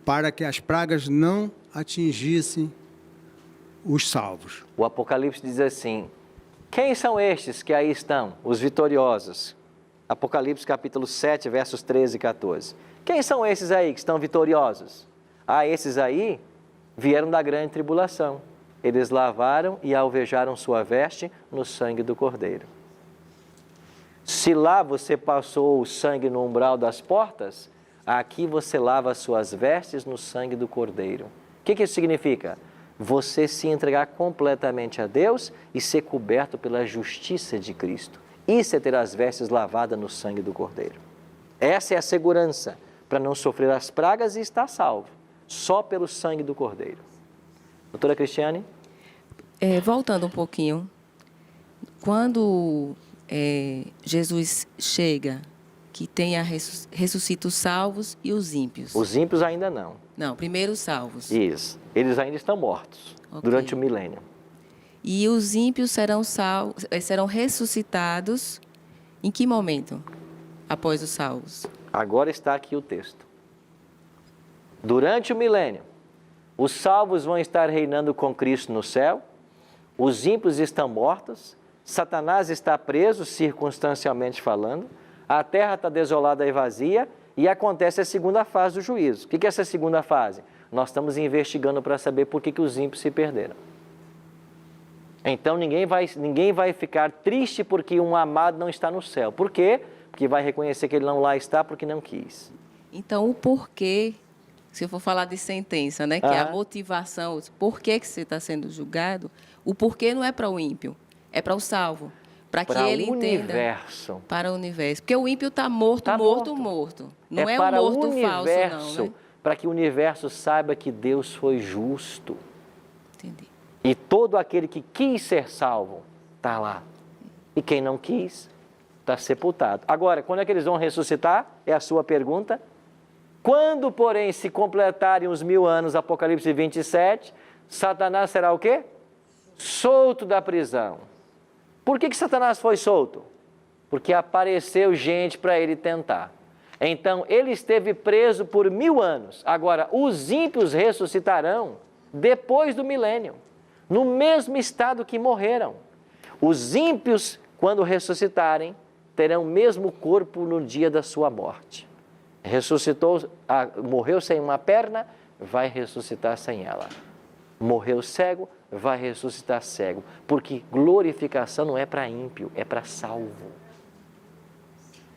[SPEAKER 2] para que as pragas não atingissem os salvos?
[SPEAKER 1] O Apocalipse diz assim: quem são estes que aí estão, os vitoriosos? Apocalipse capítulo 7, versos 13 e 14. Quem são esses aí que estão vitoriosos? Ah, esses aí vieram da grande tribulação. Eles lavaram e alvejaram sua veste no sangue do Cordeiro. Se lá você passou o sangue no umbral das portas, aqui você lava as suas vestes no sangue do Cordeiro. O que isso significa? Você se entregar completamente a Deus e ser coberto pela justiça de Cristo. Isso é ter as vestes lavadas no sangue do Cordeiro. Essa é a segurança para não sofrer as pragas e estar salvo, só pelo sangue do Cordeiro. Doutora Cristiane?
[SPEAKER 5] Voltando um pouquinho, quando Jesus chega, que tem ressuscita os salvos e os ímpios.
[SPEAKER 1] Os ímpios ainda não.
[SPEAKER 5] Não, primeiro os salvos.
[SPEAKER 1] Isso. Eles ainda estão mortos durante o milênio.
[SPEAKER 5] E os ímpios serão ressuscitados em que momento? Após os salvos.
[SPEAKER 1] Agora está aqui o texto. Durante o milênio, os salvos vão estar reinando com Cristo no céu, os ímpios estão mortos, Satanás está preso, circunstancialmente falando, a terra está desolada e vazia, e acontece a segunda fase do juízo. O que é essa segunda fase? Nós estamos investigando para saber por que os ímpios se perderam. Então ninguém vai ficar triste porque um amado não está no céu. Por quê? Porque porque vai reconhecer que ele não lá está porque não quis.
[SPEAKER 5] Então, o porquê, se eu for falar de sentença, né, que é a motivação, por que você está sendo julgado, o porquê não é para o ímpio, é para o salvo. Para que ele entenda. Para o universo. Porque o ímpio está morto. Não é um morto falso, não, né?
[SPEAKER 1] Para que o universo saiba que Deus foi justo.
[SPEAKER 5] Entendi.
[SPEAKER 1] E todo aquele que quis ser salvo está lá. E quem não quis, está sepultado. Agora, quando é que eles vão ressuscitar? É a sua pergunta. Quando, porém, se completarem os 1000 anos, Apocalipse 27, Satanás será o quê? Solto da prisão. Por que Satanás foi solto? Porque apareceu gente para ele tentar. Então, ele esteve preso por 1000 anos. Agora, os ímpios ressuscitarão depois do milênio, no mesmo estado que morreram. Os ímpios, quando ressuscitarem, terão o mesmo corpo no dia da sua morte. Morreu sem uma perna, vai ressuscitar sem ela. Morreu cego, vai ressuscitar cego. Porque glorificação não é para ímpio, é para salvo.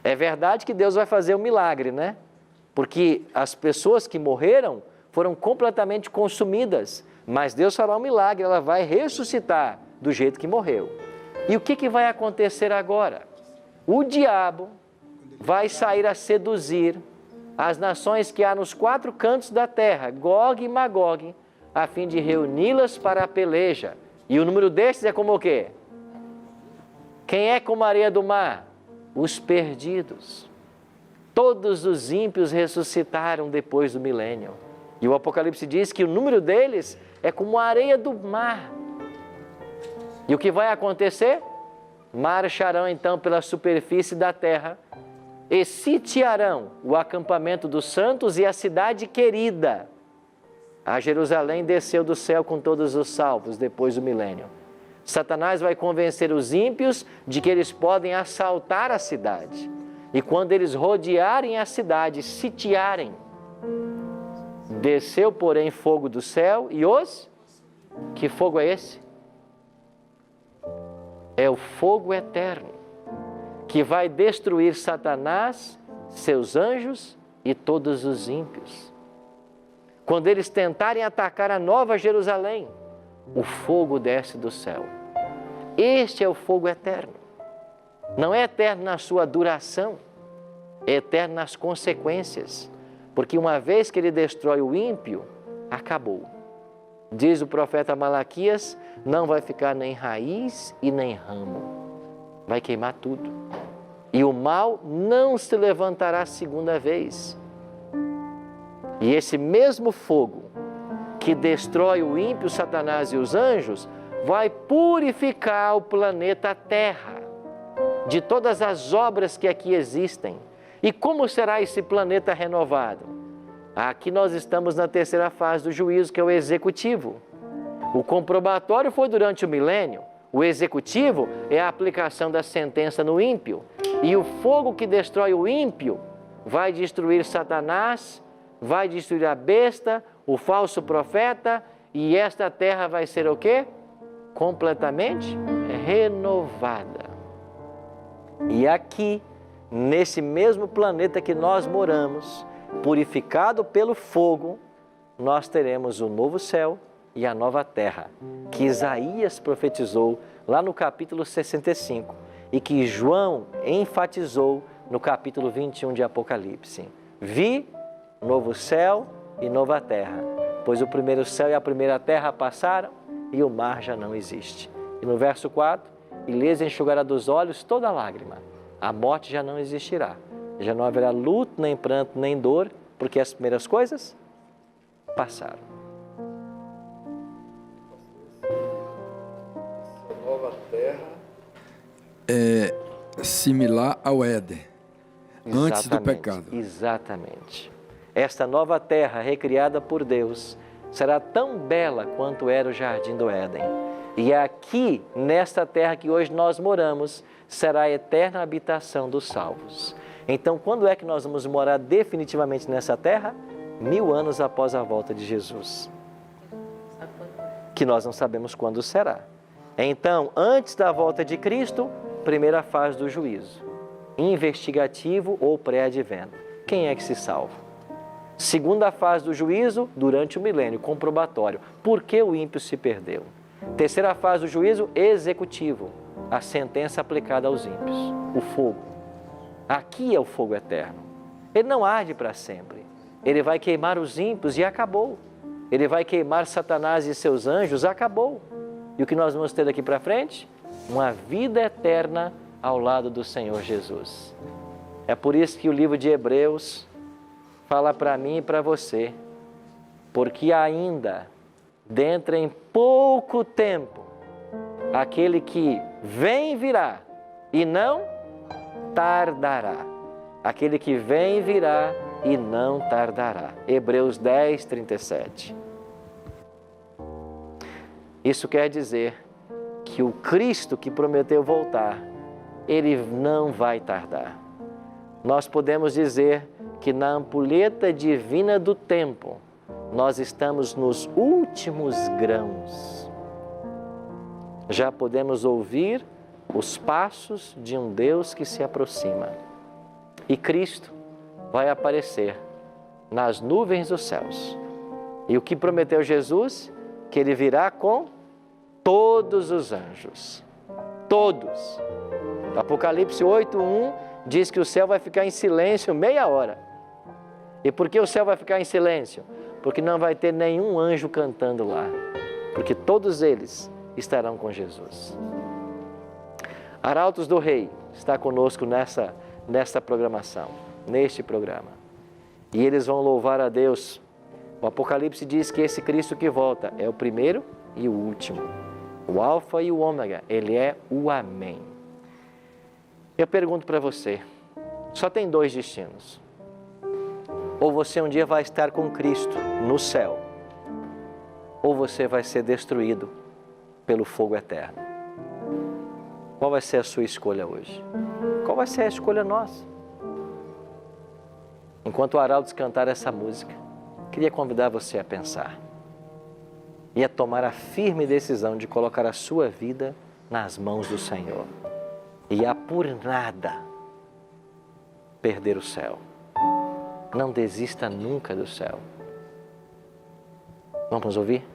[SPEAKER 1] É verdade que Deus vai fazer um milagre, né? Porque as pessoas que morreram foram completamente consumidas. Mas Deus fará um milagre, ela vai ressuscitar do jeito que morreu. E o que vai acontecer agora? O diabo vai sair a seduzir as nações que há nos 4 cantos da terra, Gog e Magog, a fim de reuni-las para a peleja. E o número desses é como o quê? Quem é como a areia do mar? Os perdidos. Todos os ímpios ressuscitaram depois do milênio. E o Apocalipse diz que o número deles é como a areia do mar. E o que vai acontecer? Marcharão então pela superfície da terra e sitiarão o acampamento dos santos e a cidade querida. A Jerusalém desceu do céu com todos os salvos depois do milênio. Satanás vai convencer os ímpios de que eles podem assaltar a cidade. E quando eles rodearem a cidade, sitiarem, desceu, porém, fogo do céu e os... Que fogo é esse? É o fogo eterno, que vai destruir Satanás, seus anjos e todos os ímpios. Quando eles tentarem atacar a Nova Jerusalém, o fogo desce do céu. Este é o fogo eterno. Não é eterno na sua duração, é eterno nas consequências. Porque uma vez que ele destrói o ímpio, acabou. Diz o profeta Malaquias, não vai ficar nem raiz e nem ramo. Vai queimar tudo. E o mal não se levantará segunda vez. E esse mesmo fogo que destrói o ímpio, Satanás e os anjos, vai purificar o planeta Terra de todas as obras que aqui existem. E como será esse planeta renovado? Aqui nós estamos na terceira fase do juízo, que é o executivo. O comprobatório foi durante o milênio. O executivo é a aplicação da sentença no ímpio. E o fogo que destrói o ímpio vai destruir Satanás, vai destruir a besta, o falso profeta, e esta terra vai ser o quê? Completamente renovada. E aqui, nesse mesmo planeta que nós moramos, purificado pelo fogo, nós teremos o novo céu e a nova terra, que Isaías profetizou lá no capítulo 65 e que João enfatizou no capítulo 21 de Apocalipse. Vi novo céu e nova terra, pois o primeiro céu e a primeira terra passaram e o mar já não existe. E no verso 4, e lhes enxugará dos olhos toda lágrima, a morte já não existirá, já não haverá luto, nem pranto, nem dor, porque as primeiras coisas passaram.
[SPEAKER 6] A nova terra é similar ao Éden, antes do pecado.
[SPEAKER 1] Exatamente. Esta nova terra, recriada por Deus, será tão bela quanto era o jardim do Éden. E aqui, nesta terra que hoje nós moramos, será a eterna habitação dos salvos. Então, quando é que nós vamos morar definitivamente nessa terra? 1000 anos após a volta de Jesus. Que nós não sabemos quando será. Então, antes da volta de Cristo, primeira fase do juízo. investigativo ou pré-advento. Quem é que se salva? Segunda fase do juízo, durante o milênio, comprobatório. Por que o ímpio se perdeu? Terceira fase do juízo, executivo. A sentença aplicada aos ímpios. O fogo. Aqui é o fogo eterno. Ele não arde para sempre. Ele vai queimar os ímpios e acabou. Ele vai queimar Satanás e seus anjos, acabou. E o que nós vamos ter daqui para frente? Uma vida eterna ao lado do Senhor Jesus. É por isso que o livro de Hebreus fala para mim e para você, porque ainda, dentro em pouco tempo, aquele que vem virá e não tardará. Aquele que vem virá e não tardará. Hebreus 10, 37. Isso quer dizer que o Cristo que prometeu voltar, Ele não vai tardar. Nós podemos dizer que na ampulheta divina do tempo, nós estamos nos últimos grãos. Já podemos ouvir os passos de um Deus que se aproxima. E Cristo vai aparecer nas nuvens dos céus. E o que prometeu Jesus? Que Ele virá com todos os anjos. Todos. Apocalipse 8:1 diz que o céu vai ficar em silêncio meia hora. E por que o céu vai ficar em silêncio? Porque não vai ter nenhum anjo cantando lá. Porque todos eles estarão com Jesus. Arautos do Rei está conosco nesta programação, neste programa. E eles vão louvar a Deus. O Apocalipse diz que esse Cristo que volta é o primeiro e o último. O Alfa e o Ômega, Ele é o Amém. Eu pergunto para você, só tem dois destinos. Ou você um dia vai estar com Cristo no céu, ou você vai ser destruído pelo fogo eterno. Qual vai ser a sua escolha hoje? Qual vai ser a escolha nossa? Enquanto o Arautos cantar essa música, queria convidar você a pensar e a tomar a firme decisão de colocar a sua vida nas mãos do Senhor e a por nada perder o céu. Não desista nunca do céu. Vamos ouvir?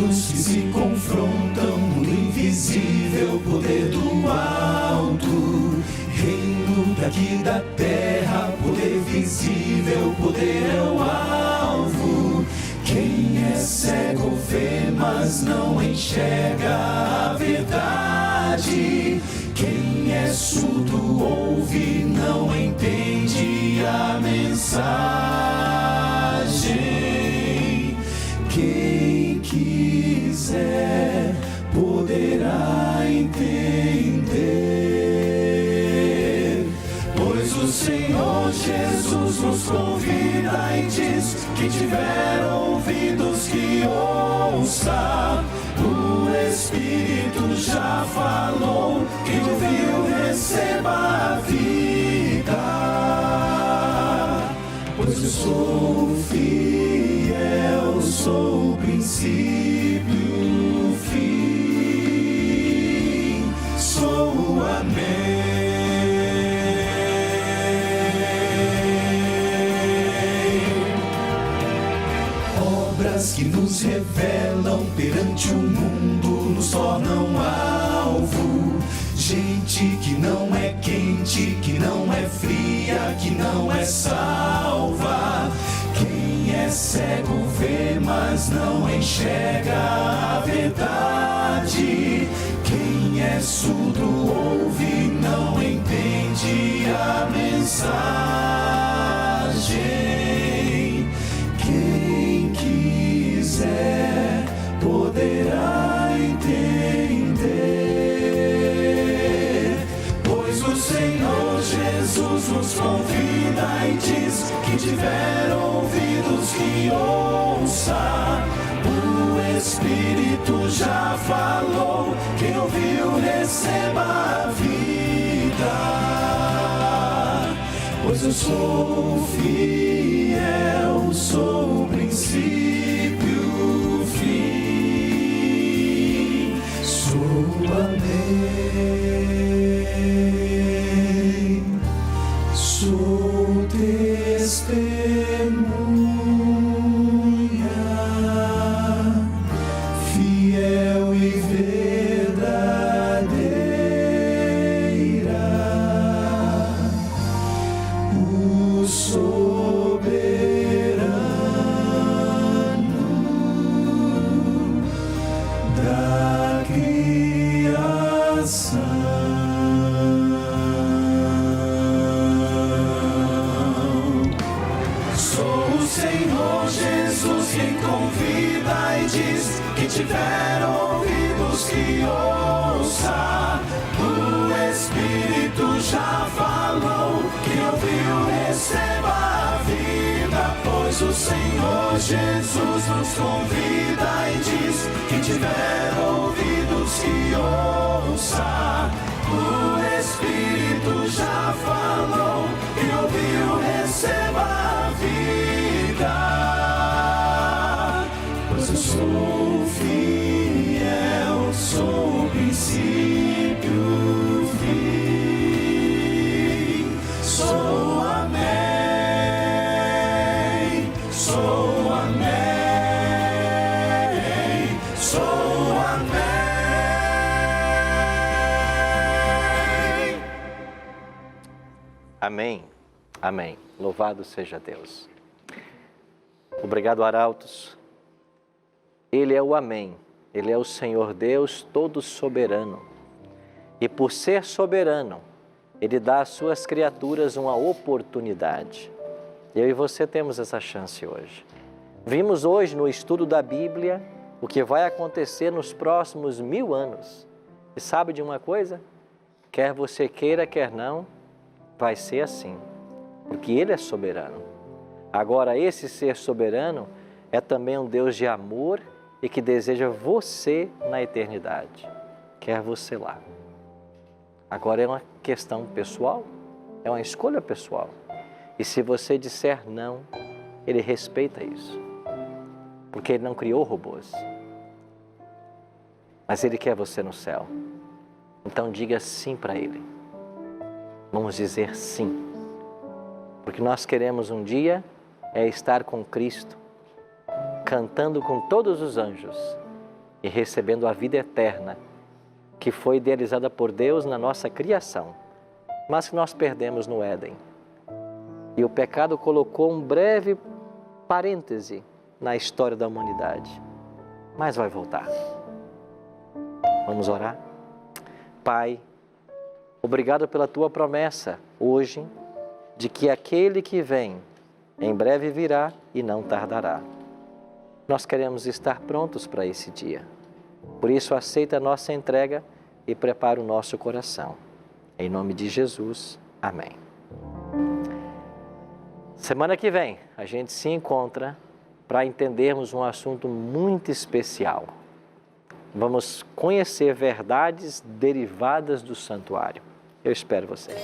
[SPEAKER 7] Que se confrontam no invisível poder do alto, reino daqui da terra, poder visível, poder é o alvo. Quem é cego vê, mas não enxerga a verdade. Quem é surdo ouve, não entende a mensagem. Quem quiser poderá entender, pois o Senhor Jesus nos convida e diz: quem tiver ouvidos que ouça. O Espírito já falou, quem ouviu receba a vida, pois eu sou fiel, sou o princípio, fim, sou o Amém. Obras que nos revelam perante o mundo, nos tornam alvo. Gente que não é quente, que não é fria, que não é salva. Quem é cego vê, mas não enxerga a verdade. Quem é surdo ouve, não entende a mensagem. Quem quiser poderá entender, Senhor Jesus nos convida e diz: quem tiver ouvidos que ouça. O Espírito já falou, quem ouviu receba a vida. Pois eu sou fiel, sou o princípio, o fim, sou amém, sou testemunha, fiel e verdadeira, o soberano da criação. Sou o Senhor Jesus quem convida e diz: quem tiver ouvidos que ouça. O Espírito já falou, quem ouviu receba a vida. Pois o Senhor Jesus nos convida e diz: quem tiver ouvidos que ouça. O Espírito já falou, quem ouviu receba a vida. Pois eu sou fiel, sou o princípio, o fim, sou amém, sou amém, sou amém.
[SPEAKER 1] Amém. Amém. Louvado seja Deus. Obrigado, Arautos. Ele é o Amém. Ele é o Senhor Deus todo soberano. E por ser soberano, Ele dá às suas criaturas uma oportunidade. Eu e você temos essa chance hoje. Vimos hoje no estudo da Bíblia o que vai acontecer nos próximos 1000 anos. E sabe de uma coisa? Quer você queira, quer não, vai ser assim. Porque Ele é soberano. Agora, esse ser soberano é também um Deus de amor e que deseja você na eternidade. Quer você lá. Agora é uma questão pessoal, é uma escolha pessoal. E se você disser não, Ele respeita isso. Porque Ele não criou robôs. Mas Ele quer você no céu. Então diga sim para Ele. Vamos dizer sim. Porque nós queremos um dia estar com Cristo, cantando com todos os anjos e recebendo a vida eterna que foi idealizada por Deus na nossa criação, mas que nós perdemos no Éden. E o pecado colocou um breve parêntese na história da humanidade, mas vai voltar. Vamos orar? Pai, obrigado pela Tua promessa hoje de que aquele que vem em breve virá e não tardará. Nós queremos estar prontos para esse dia. Por isso, aceita a nossa entrega e prepara o nosso coração. Em nome de Jesus, amém. Semana que vem, a gente se encontra para entendermos um assunto muito especial. Vamos conhecer verdades derivadas do santuário. Eu espero você.